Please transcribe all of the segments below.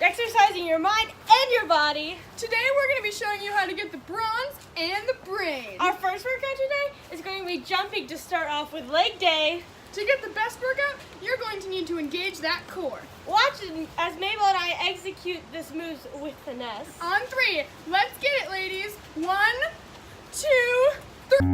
exercising your mind and your body. Today we're going to be showing you how to get the bronze and the brain. Our first workout today is going to be jumping to start off with leg day. To get the best workout, you're going to need to engage that core. Watch as Mabel and I execute this move with finesse. On 3, let's get it, ladies. 1, 2, 3.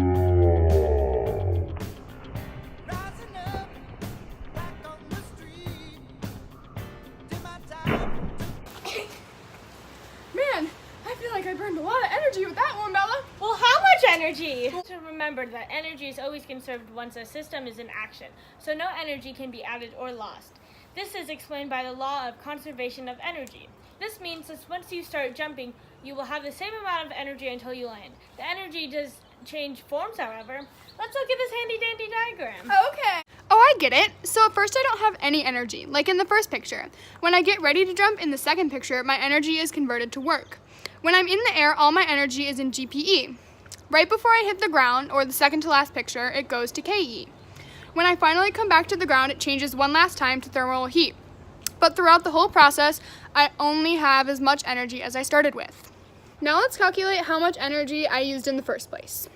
Man, I feel like I burned a lot of energy with that one, Bella. Well, how much energy? To remember that energy is always conserved once a system is in action, so no energy can be added or lost. This is explained by the law of conservation of energy. This means that once you start jumping, you will have the same amount of energy until you land. The energy does change forms, however. Let's look at this handy-dandy diagram. Okay. Oh, I get it. So at first I don't have any energy, like in the first picture. When I get ready to jump in the second picture, my energy is converted to work. When I'm in the air, all my energy is in GPE. Right before I hit the ground, or the second to last picture, it goes to KE. When I finally come back to the ground, it changes one last time to thermal heat. But throughout the whole process, I only have as much energy as I started with. Now let's calculate how much energy I used in the first place.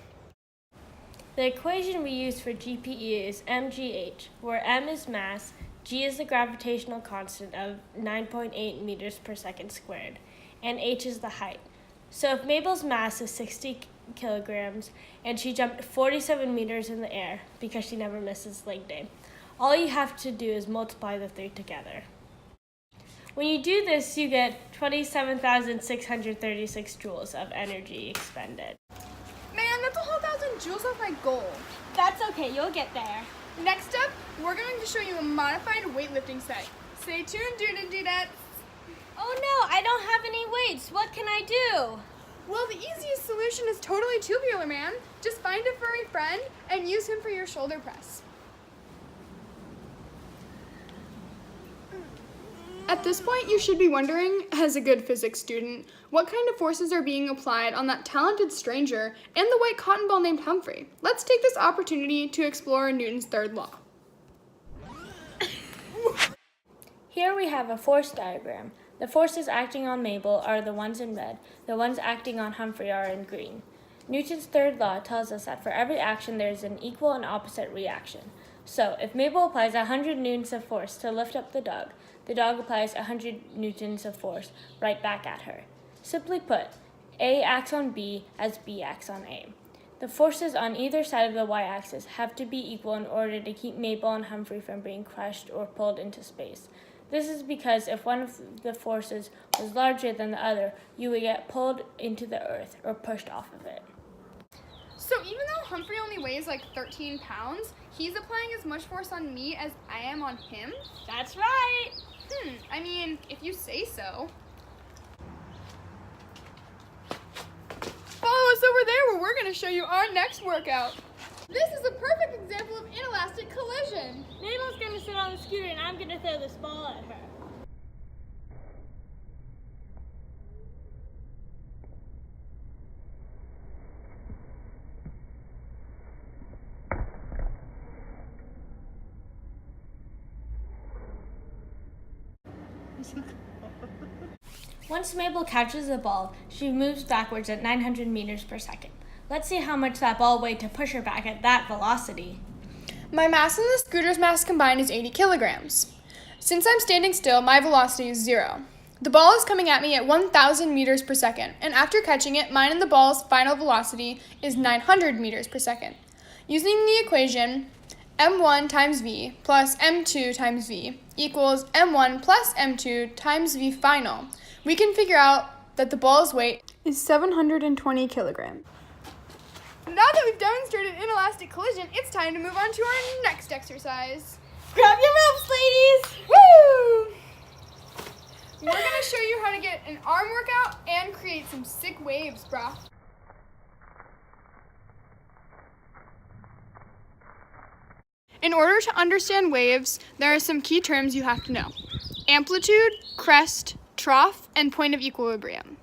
The equation we use for GPE is mgh, where m is mass, g is the gravitational constant of 9.8 meters per second squared, and h is the height. So if Mabel's mass is 60 kilograms and she jumped 47 meters in the air because she never misses leg day, all you have to do is multiply the 3 together. When you do this, you get 27,636 joules of energy expended. Man, that's a whole 1,000 joules off my goal. That's okay, you'll get there. Next up, we're going to show you a modified weightlifting set. Stay tuned, dudettes. Oh no, I don't have any weights. What can I do? Well, the easiest solution is totally tubular, man. Just find a furry friend and use him for your shoulder press. At this point, you should be wondering, as a good physics student, what kind of forces are being applied on that talented stranger and the white cotton ball named Humphrey. Let's take this opportunity to explore Newton's third law. Here we have a force diagram. The forces acting on Mabel are the ones in red. The ones acting on Humphrey are in green. Newton's third law tells us that for every action there is an equal and opposite reaction. So, if Mabel applies 100 newtons of force to lift up the dog applies 100 newtons of force right back at her. Simply put, A acts on B as B acts on A. The forces on either side of the y-axis have to be equal in order to keep Mabel and Humphrey from being crushed or pulled into space. This is because if one of the forces was larger than the other, you would get pulled into the earth or pushed off of it. So even though Humphrey only weighs like 13 pounds, he's applying as much force on me as I am on him? That's right! I mean, if you say so. Follow us over there where we're going to show you our next workout. This is a perfect example of inelastic collision. Mabel's going to sit on the scooter and I'm going to throw this ball at her. Once Mabel catches the ball, she moves backwards at 900 meters per second. Let's see how much that ball weighed to push her back at that velocity. My mass and the scooter's mass combined is 80 kilograms. Since I'm standing still, my velocity is 0. The ball is coming at me at 1,000 meters per second, and after catching it, mine and the ball's final velocity is 900 meters per second. Using the equation, m1 times v plus m2 times v equals m1 plus m2 times v final, we can figure out that the ball's weight is 720 kilograms. Now that we've demonstrated inelastic collision, it's time to move on to our next exercise. Grab your ropes, ladies! Woo! We're going to show you how to get an arm workout and create some sick waves, brah. In order to understand waves, there are some key terms you have to know. Amplitude, crest, trough, and point of equilibrium.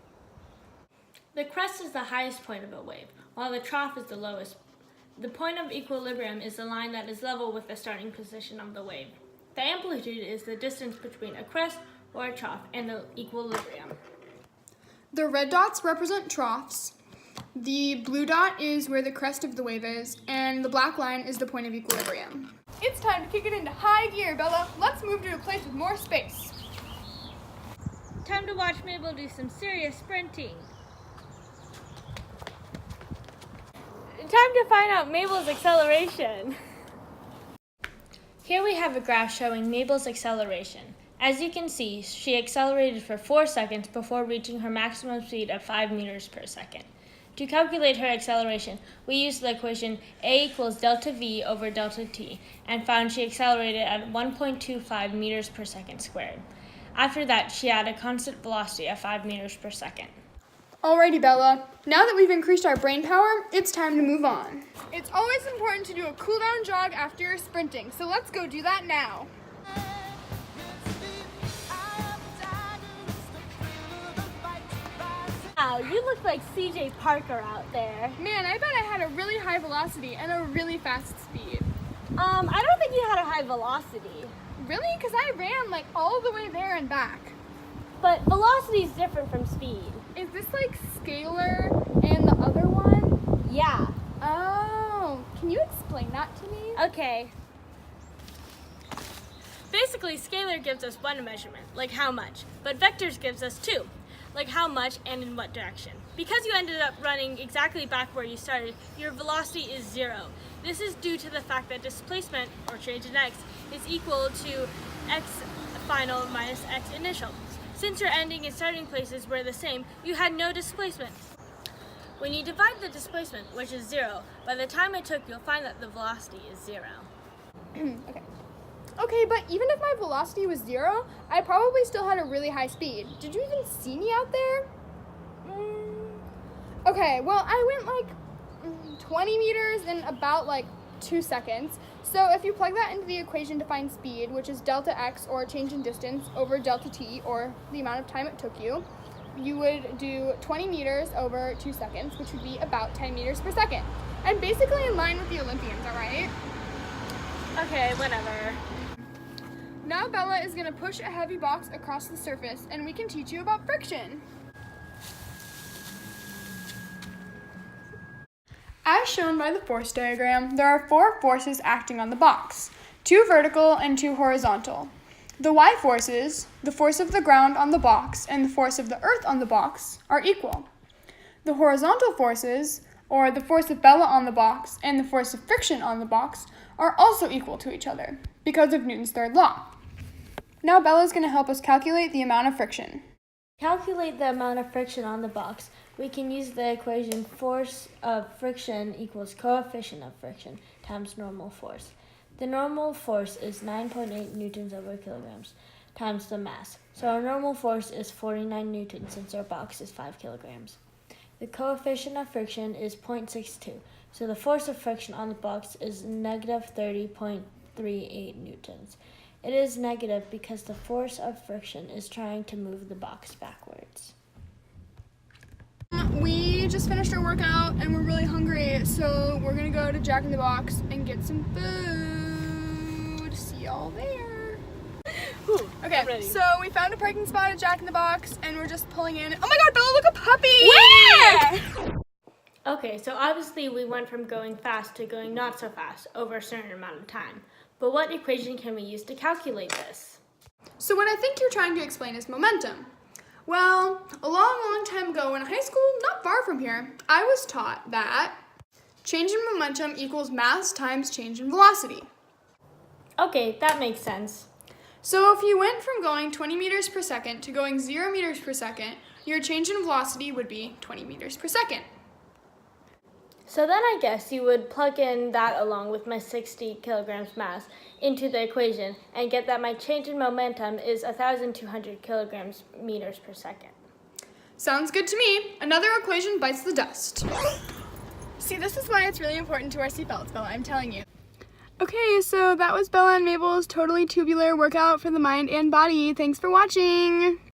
The crest is the highest point of a wave, while the trough is the lowest. The point of equilibrium is the line that is level with the starting position of the wave. The amplitude is the distance between a crest or a trough, and the equilibrium. The red dots represent troughs. The blue dot is where the crest of the wave is, and the black line is the point of equilibrium. It's time to kick it into high gear, Bella. Let's move to a place with more space. Time to watch Mabel do some serious sprinting. Time to find out Mabel's acceleration. Here we have a graph showing Mabel's acceleration. As you can see, she accelerated for 4 seconds before reaching her maximum speed of 5 meters per second. To calculate her acceleration, we used the equation A equals delta V over delta T and found she accelerated at 1.25 meters per second squared. After that, she had a constant velocity of 5 meters per second. Alrighty, Bella. Now that we've increased our brain power, it's time to move on. It's always important to do a cool-down jog after you're sprinting, so let's go do that now. Wow, you look like CJ Parker out there. Man, I bet I had a really high velocity and a really fast speed. I don't think you had a high velocity. Really? Because I ran like all the way there and back. But velocity is different from speed. Is this like scalar and the other one? Yeah. Oh, can you explain that to me? Okay. Basically, scalar gives us one measurement, like how much, but vectors gives us two, like how much and in what direction. Because you ended up running exactly back where you started, your velocity is 0. This is due to the fact that displacement, or change in x, is equal to x final minus x initial. Since your ending and starting places were the same, you had no displacement. When you divide the displacement, which is 0, by the time it took, you'll find that the velocity is 0. Okay, but even if my velocity was 0, I probably still had a really high speed. Did you even see me out there? Okay, well, I went like 20 meters in about like 2 seconds. So if you plug that into the equation to find speed, which is delta x, or change in distance, over delta t, or the amount of time it took you, you would do 20 meters over 2 seconds, which would be about 10 meters per second. And basically in line with the Olympians, all right? Okay, whatever. Now Bella is going to push a heavy box across the surface, and we can teach you about friction. As shown by the force diagram, there are 4 forces acting on the box, 2 vertical and 2 horizontal. The y forces, the force of the ground on the box and the force of the earth on the box, are equal. The horizontal forces, or the force of Bella on the box and the force of friction on the box, are also equal to each other, because of Newton's third law. Now Bella's going to help us calculate the amount of friction. Calculate the amount of friction on the box. We can use the equation force of friction equals coefficient of friction times normal force. The normal force is 9.8 newtons over kilograms times the mass. So our normal force is 49 newtons since our box is 5 kilograms. The coefficient of friction is 0.62. So the force of friction on the box is negative 30.38 newtons. It is negative because the force of friction is trying to move the box backwards. We just finished our workout and we're really hungry, so we're gonna go to Jack in the Box and get some food. See y'all there. Ooh, Okay, so we found a parking spot at Jack in the Box and we're just pulling in. Oh my god, Bella, look, a puppy! Where? Okay, so obviously we went from going fast to going not so fast over a certain amount of time. But what equation can we use to calculate this? So what I think you're trying to explain is momentum. Well, a long time ago in high school, not far from here, I was taught that change in momentum equals mass times change in velocity. Okay, that makes sense. So if you went from going 20 meters per second to going 0 meters per second, your change in velocity would be 20 meters per second. So then I guess you would plug in that along with my 60 kilograms mass into the equation and get that my change in momentum is 1,200 kilograms meters per second. Sounds good to me. Another equation bites the dust. See, this is why it's really important to wear seatbelts, Bella, I'm telling you. Okay, so that was Bella and Mabel's totally tubular workout for the mind and body. Thanks for watching.